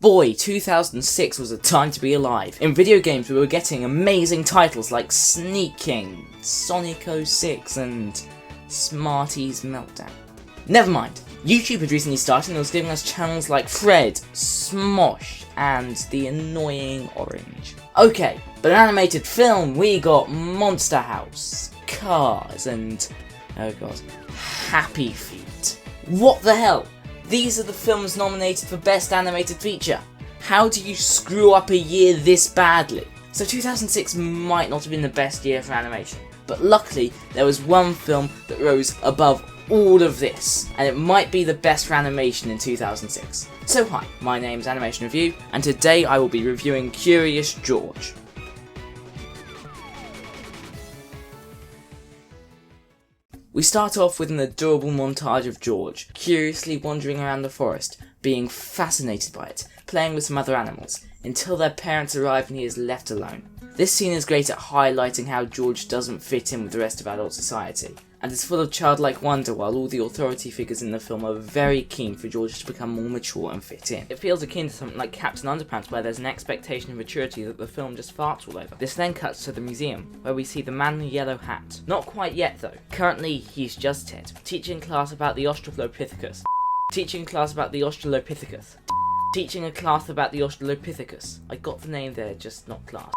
Boy, 2006 was a time to be alive. In video games we were getting amazing titles like Sneaking, Sonic 06 and Smarties Meltdown. Never mind, YouTube had recently started and was giving us channels like Fred, Smosh and the annoying Orange. Okay, but in animated film we got Monster House, Cars and, oh god, Happy Feet. What the hell? These are the films nominated for Best Animated Feature. How do you screw up a year this badly? So 2006 might not have been the best year for animation, but luckily there was one film that rose above all of this, and it might be the best for animation in 2006. So hi, my name's Animation Review, and today I will be reviewing Curious George. We start off with an adorable montage of George, curiously wandering around the forest, being fascinated by it, playing with some other animals, until their parents arrive and he is left alone. This scene is great at highlighting how George doesn't fit in with the rest of adult society, and is full of childlike wonder while all the authority figures in the film are very keen for George to become more mature and fit in. It feels akin to something like Captain Underpants, where there's an expectation of maturity that the film just farts all over. This then cuts to the museum, where we see the man in the yellow hat. Not quite yet though. Currently he's just Ted, teaching class about the Australopithecus. Teaching class about the Australopithecus. Teaching a class about the Australopithecus. I got the name there, just not class.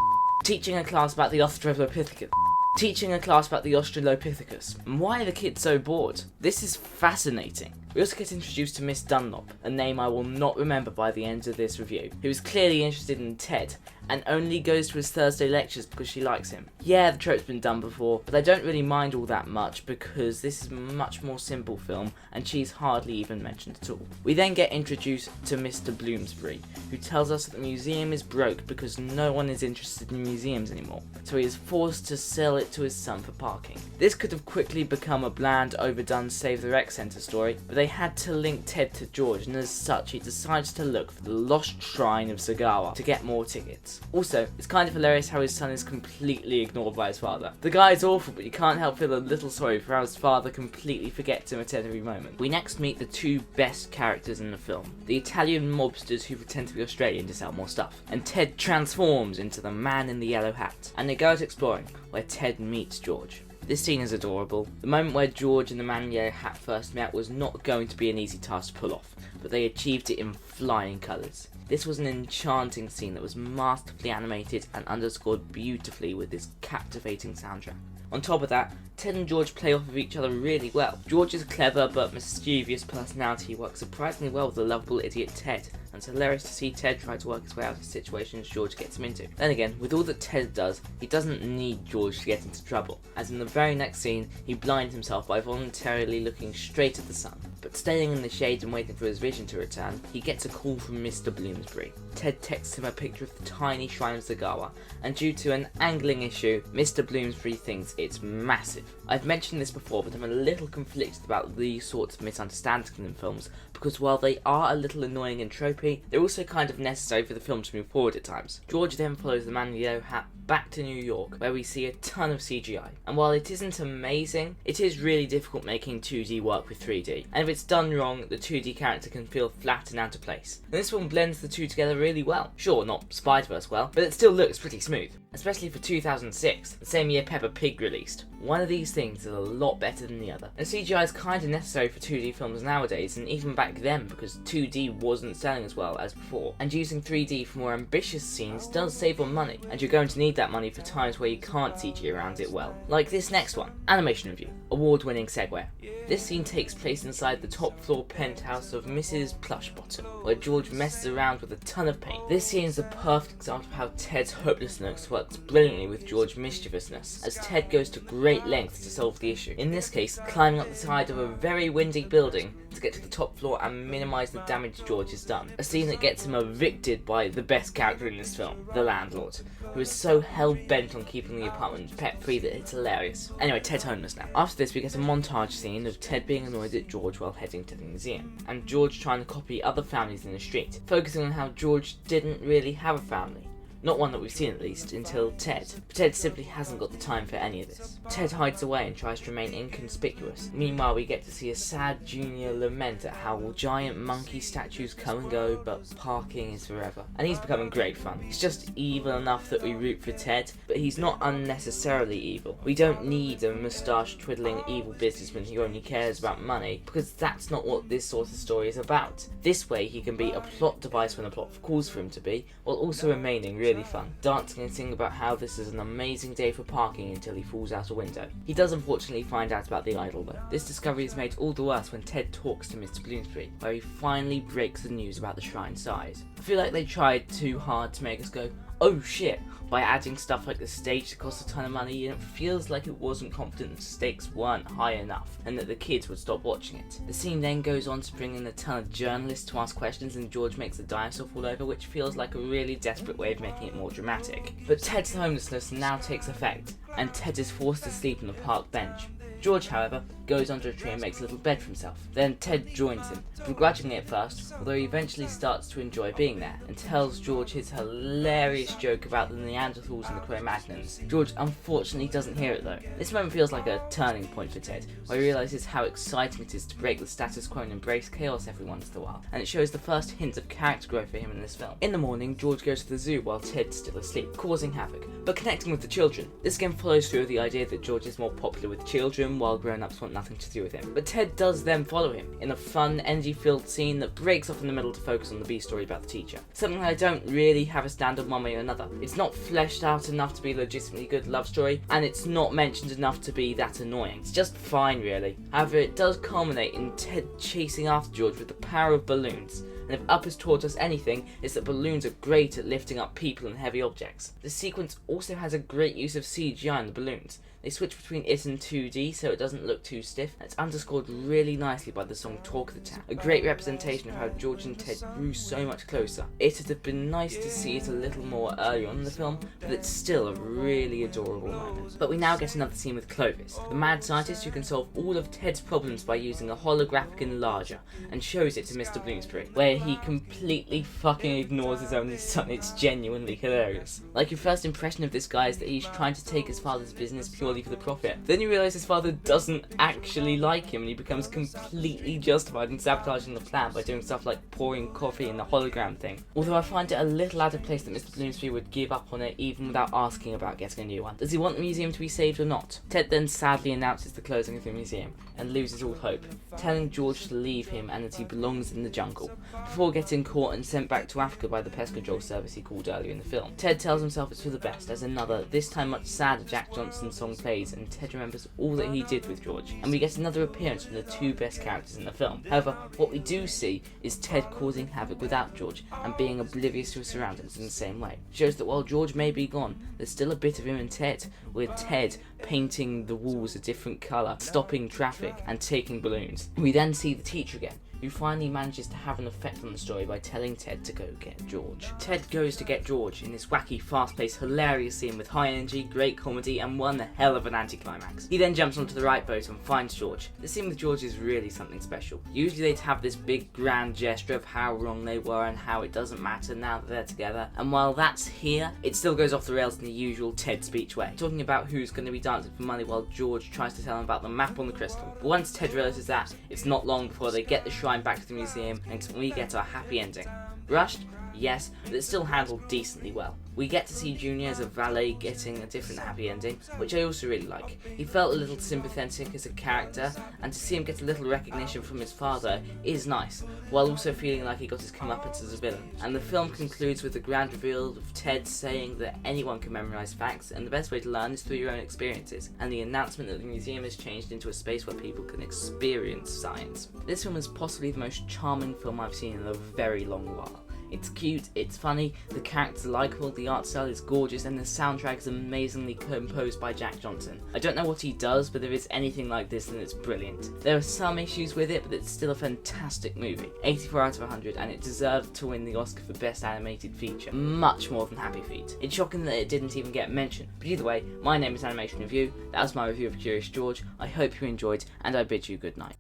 Teaching a class about the Australopithecus. Teaching a class about the Australopithecus. And why are the kids so bored? This is fascinating. We also get introduced to Miss Dunlop, a name I will not remember by the end of this review, who is clearly interested in Ted, and only goes to his Thursday lectures because she likes him. Yeah, the trope's been done before, but I don't really mind all that much because this is a much more simple film and she's hardly even mentioned at all. We then get introduced to Mr. Bloomsbury, who tells us that the museum is broke because no one is interested in museums anymore, so he is forced to sell it to his son for parking. This could have quickly become a bland, overdone Save the Rec Centre story, but they had to link Ted to George, and as such he decides to look for the lost shrine of Sagawa to get more tickets. Also, it's kind of hilarious how his son is completely ignored by his father. The guy is awful, but you can't help feel a little sorry for how his father completely forgets him at every moment. We next meet the two best characters in the film, the Italian mobsters who pretend to be Australian to sell more stuff, and Ted transforms into the man in the yellow hat, and they go out exploring, where Ted meets George. This scene is adorable. The moment where George and the man in the yellow hat first met was not going to be an easy task to pull off, but they achieved it in flying colours. This was an enchanting scene that was masterfully animated and underscored beautifully with this captivating soundtrack. On top of that, Ted and George play off of each other really well. George's clever but mischievous personality works surprisingly well with the lovable idiot Ted, and it's hilarious to see Ted try to work his way out of situations George gets him into. Then again, with all that Ted does, he doesn't need George to get into trouble, as in the very next scene, he blinds himself by voluntarily looking straight at the sun. But staying in the shades and waiting for his vision to return, he gets a call from Mr. Bloomsbury. Ted texts him a picture of the tiny shrine of Sagawa, and due to an angling issue, Mr. Bloomsbury thinks it's massive. I've mentioned this before, but I'm a little conflicted about these sorts of misunderstandings in films, because while they are a little annoying and tropey, they're also kind of necessary for the film to move forward at times. George then follows the man in the yellow hat back to New York, where we see a ton of CGI, and while it isn't amazing, it is really difficult making 2D work with 3D, and if it's done wrong, the 2D character can feel flat and out of place. And this one blends the two together really well. Sure, not Spider-Verse well, but it still looks pretty smooth. Especially for 2006, the same year Peppa Pig released. One of these things is a lot better than the other. And CGI is kind of necessary for 2D films nowadays, and even back then, because 2D wasn't selling as well as before. And using 3D for more ambitious scenes does save on money, and you're going to need that money for times where you can't CG around it well. Like this next one, Animation Review, award-winning segue. This scene takes place inside the top floor penthouse of Mrs. Plushbottom, where George messes around with a ton of paint. This scene is a perfect example of how Ted's hopelessness works brilliantly with George's mischievousness, as Ted goes to great lengths to solve the issue. In this case, climbing up the side of a very windy building to get to the top floor and minimise the damage George has done. A scene that gets him evicted by the best character in this film, the landlord, who is so hell-bent on keeping the apartment pet-free that it's hilarious. Anyway, Ted's homeless now. After this, we get a montage scene of Ted being annoyed at George while heading to the museum, and George trying to copy other families in the street, focusing on how George didn't really have a family, Not one that we've seen at least, until Ted. But Ted simply hasn't got the time for any of this. Ted hides away and tries to remain inconspicuous. Meanwhile, we get to see a sad Junior lament at how giant monkey statues come and go, but parking is forever. And he's becoming great fun. He's just evil enough that we root for Ted, but he's not unnecessarily evil. We don't need a moustache-twiddling evil businessman who only cares about money, because that's not what this sort of story is about. This way, he can be a plot device when the plot calls for him to be, while also remaining really fun, dancing and singing about how this is an amazing day for parking until he falls out a window. He does unfortunately find out about the idol though. This discovery is made all the worse when Ted talks to Mr. Bloomsbury, where he finally breaks the news about the shrine size. I feel like they tried too hard to make us go, oh shit, by adding stuff like the stage that costs a ton of money, and it feels like it wasn't confident the stakes weren't high enough and that the kids would stop watching it. The scene then goes on to bring in a ton of journalists to ask questions, and George makes the dinosaur fall over, which feels like a really desperate way of making it more dramatic. But Ted's homelessness now takes effect, and Ted is forced to sleep on the park bench. George, however, goes under a tree and makes a little bed for himself. Then Ted joins him, begrudgingly at first, although he eventually starts to enjoy being there, and tells George his hilarious joke about the Neanderthals and the Cro-Magnons. George unfortunately doesn't hear it though. This moment feels like a turning point for Ted, where he realises how exciting it is to break the status quo and embrace chaos every once in a while, and it shows the first hint of character growth for him in this film. In the morning, George goes to the zoo while Ted's still asleep, causing havoc, but connecting with the children. This again follows through the idea that George is more popular with children, while grown-ups want nothing to do with him. But Ted does then follow him, in a fun, energy-filled scene that breaks off in the middle to focus on the B story about the teacher. Something that I don't really have a stand on one way or another. It's not fleshed out enough to be a legitimately good love story, and it's not mentioned enough to be that annoying. It's just fine, really. However, it does culminate in Ted chasing after George with the power of balloons. And if Up has taught us anything, it's that balloons are great at lifting up people and heavy objects. The sequence also has a great use of CGI in the balloons. They switch between it and 2D so it doesn't look too stiff, and it's underscored really nicely by the song Talk of the Town, a great representation of how George and Ted grew so much closer. It would have been nice to see it a little more early on in the film, but it's still a really adorable moment. But we now get another scene with Clovis, the mad scientist who can solve all of Ted's problems by using a holographic enlarger, and shows it to Mr. Bloomsbury, where he completely fucking ignores his only son. It's genuinely hilarious. Like, your first impression of this guy is that he's trying to take his father's business purely for the profit. Then you realise his father doesn't actually like him, and he becomes completely justified in sabotaging the plan by doing stuff like pouring coffee in the hologram thing. Although I find it a little out of place that Mr. Bloomsbury would give up on it even without asking about getting a new one. Does he want the museum to be saved or not? Ted then sadly announces the closing of the museum and loses all hope, telling George to leave him and that he belongs in the jungle, before getting caught and sent back to Africa by the pest control service he called earlier in the film. Ted tells himself it's for the best, as another, this time much sadder Jack Johnson song plays, and Ted remembers all that he did with George, and we get another appearance from the two best characters in the film. However, what we do see is Ted causing havoc without George, and being oblivious to his surroundings in the same way. It shows that while George may be gone, there's still a bit of him in Ted, with Ted painting the walls a different colour, stopping traffic, and taking balloons. We then see the teacher again, who finally manages to have an effect on the story by telling Ted to go get George. Ted goes to get George in this wacky, fast-paced, hilarious scene with high energy, great comedy, and one hell of an anticlimax. He then jumps onto the right boat and finds George. The scene with George is really something special. Usually they'd have this big grand gesture of how wrong they were and how it doesn't matter now that they're together, and while that's here, it still goes off the rails in the usual Ted speech way, talking about who's going to be dancing for money while George tries to tell him about the map on the crystal. But once Ted realises that, it's not long before they get the shrine back to the museum and we get our happy ending. Rushed? Yes, but it's still handled decently well. We get to see Junior as a valet getting a different happy ending, which I also really like. He felt a little sympathetic as a character, and to see him get a little recognition from his father is nice, while also feeling like he got his comeuppance as a villain. And the film concludes with the grand reveal of Ted saying that anyone can memorise facts, and the best way to learn is through your own experiences, and the announcement that the museum has changed into a space where people can experience science. This film is possibly the most charming film I've seen in a very long while. It's cute, it's funny, the characters are likeable, the art style is gorgeous, and the soundtrack is amazingly composed by Jack Johnson. I don't know what he does, but if it's anything like this, then it's brilliant. There are some issues with it, but it's still a fantastic movie. 84 out of 100, and it deserved to win the Oscar for Best Animated Feature. Much more than Happy Feet. It's shocking that it didn't even get mentioned. But either way, my name is Animation Review, that was my review of Curious George. I hope you enjoyed, and I bid you good night.